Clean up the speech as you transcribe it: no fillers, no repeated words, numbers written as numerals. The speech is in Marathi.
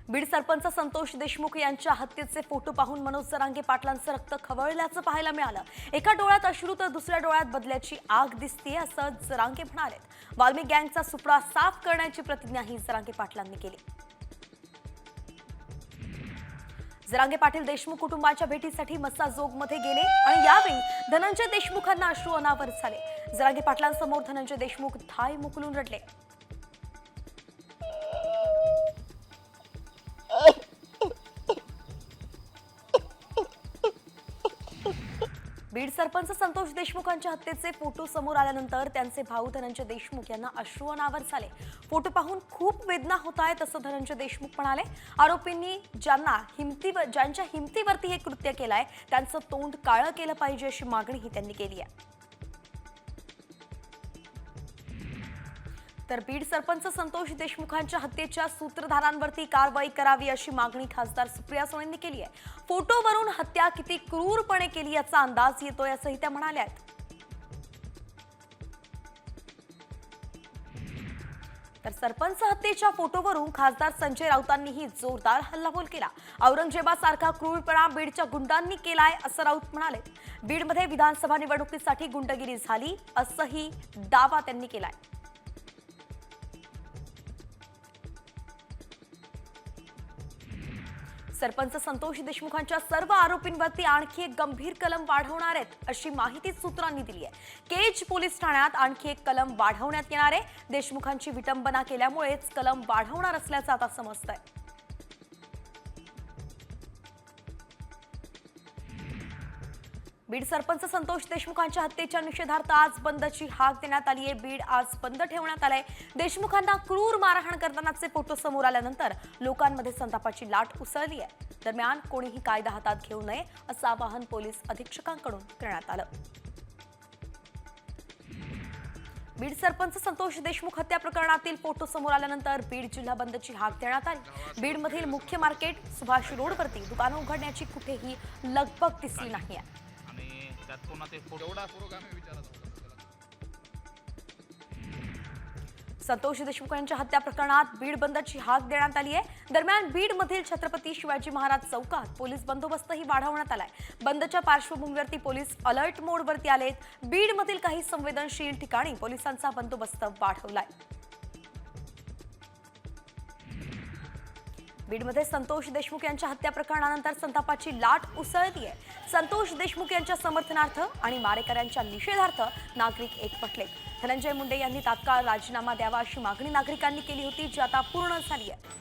बीड सरपंच संतोष देशमुख यांच्या हत्येचे फोटो पाहून मनोज जरांगे पाटलांचं रक्त खवळल्याचं पाहायला मिळालं। एका डोळ्यात अश्रू तर दुसऱ्या डोळ्यात बदल्याची आग दिसते असं जरांगे म्हणाले। वाल्मिक गँगचा सुपडा साफ करण्याची प्रतिज्ञाही जरांगे पाटलांनी केली। जरांगे पाटील देशमुख कुटुंबाच्या भेटीसाठी मस्साजोगमध्ये गेले आणि यावेळी धनंजय देशमुखांना अश्रू अनावर झाले। जरांगे पाटलांसमोर धनंजय देशमुख धाय मुकलून रडले। बीड सरपंच संतोष देशमुखांच्या हत्येचे फोटो समोर आल्यानंतर त्यांचे भाऊ धनंजय देशमुख यांना अश्रू अनावर झाले। फोटो पाहून खूप वेदना होत आहेत असं धनंजय देशमुख म्हणाले। आरोपींनी ज्यांच्या हिमतीवरती हे कृत्य केलंय त्यांचं तोंड काळं केलं पाहिजे अशी मागणीही त्यांनी केली आहे। तर बीड सरपंच संतोष देशमुखांच्या हत्येच्या सूत्रधारांवरती कारवाई करावी अशी मागणी खासदार सुप्रिया सुळेंनी केली आहे। फोटोवरून हत्या किती क्रूरपणे केली याचा अंदाज येतोय असंही त्या म्हणाल्या आहेत। तर सरपंच हत्येच्या फोटोवरून खासदार संजय राऊतांनीही जोरदार हल्लाबोल केला। औरंगजेबासारखा क्रूरपणा बीडच्या गुंडांनी केलाय असं राऊत म्हणाले। बीडमध्ये विधानसभा निवडणुकीसाठी गुंडगिरी झाली असंही दावा त्यांनी केलाय। सरपंच संतोष देशमुखांच्या सर्व आरोपींवरती आणखी एक गंभीर कलम वाढवणार आहेत अशी माहिती सूत्रांनी दिली आहे। केज पोलीस ठाण्यात आणखी एक कलम वाढवण्यात येणार आहे। देशमुखांची विटंबना केल्यामुळेच कलम वाढवणार असल्याचं आता समजतंय। बीड सरपंच संतोष देशमुखांच्या हत्येच्या निषेधार्थ आज बंदची हाक देण्यात आली आहे। बीड आज बंद ठेवण्यात आलंय। देशमुखांना क्रूर मारहाण करतानाचे फोटो समोर आल्यानंतर लोकांमध्ये संतापाची लाट उसळली आहे। दरम्यान कोणीही कायदा हातात घेऊ नये असं आवाहन पोलीस अधीक्षकांकडून करण्यात आलं। बीड सरपंच संतोष देशमुख हत्या प्रकरणातील फोटो समोर आल्यानंतर बीड जिल्हा बंदची हाक देण्यात आली। बीडमधील मुख्य मार्केट सुभाष रोडवरती दुकानं उघडण्याची कुठेही लगबग दिसली नाही आहे। संतोष देशमुख यांच्या हत्या प्रकरणात बीड बंदची हाक देण्यात आली आहे। दरम्यान बीडमधील छत्रपती शिवाजी महाराज चौकात पोलीस बंदोबस्तही वाढवण्यात आलाय। बंदच्या पार्श्वभूमीवरती पोलीस अलर्ट मोडवरती आलेत। बीडमधील काही संवेदनशील ठिकाणी पोलिसांचा बंदोबस्त वाढवलाय। बीडमध्ये संतोष देशमुख यांच्या हत्या प्रकरणानंतर संतापाची लाट उसळली आहे। संतोष देशमुख यांच्या समर्थनार्थ आणि मारेकऱ्यांच्या निषेधार्थ नागरिक एकवटले। धनंजय मुंडे यांनी तात्काळ राजीनामा द्यावा अशी मागणी नागरिकांनी केली होती, जी आता पूर्ण झाली आहे।